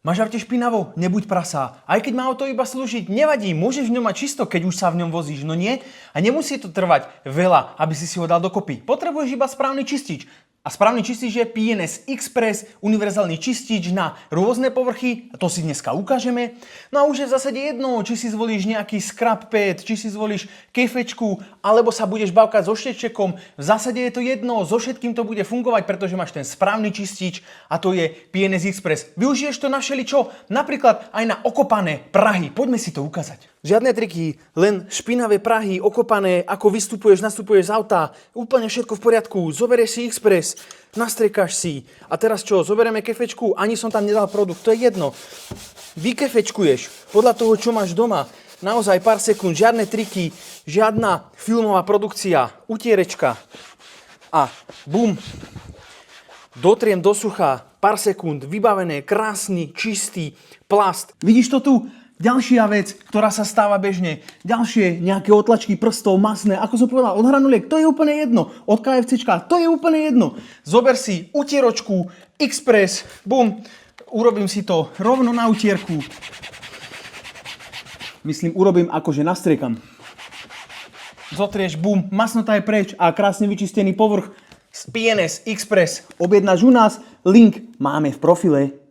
Máš aute špinavo? Nebuď prasá. Aj keď má auto iba slúžiť, nevadí, môžeš v ňom mať čisto, keď už sa v ňom vozíš, no nie? A nemusí to trvať veľa, aby si ho dal dokopy. Potrebuješ iba správny čistič. A správny čistič je PNS Express, univerzálny čistič na rôzne povrchy, a to si dneska ukážeme. No a už je v zásade jedno, či si zvolíš nejaký scrub pad, či si zvolíš kefečku, alebo sa budeš bavkať so štečekom. V zásade je to jedno, so všetkým to bude fungovať, pretože máš ten správny čistič a to je PNS Express. Využiješ to na všeličo, napríklad aj na okopané prahy. Poďme si to ukázať. Žiadne triky, len špinavé prahy, okopané, ako nastupuješ z auta, úplne všetko v poriadku, zoberieš si Express, nastriekáš si. A teraz čo, zoberieme kefečku, ani som tam nedal produkt, to je jedno. Vykefečkuješ podľa toho, čo máš doma, naozaj pár sekúnd, žiadne triky, žiadna filmová produkcia, utierečka a bum, dotriem do sucha, pár sekúnd, vybavené, krásny, čistý plast. Vidíš to tu? Ďalšia vec, ktorá sa stáva bežne, ďalšie nejaké otlačky prstov, masné, ako som povedal, od hranuliek, to je úplne jedno, od KFCčka, to je úplne jedno. Zober si utieročku, Express, bum, urobím si to rovno na utierku. Myslím, urobím akože nastriekam. Zotrieš, bum, masnota je preč a krásne vyčistený povrch z PNS Express. Objednáš u nás, link máme v profile.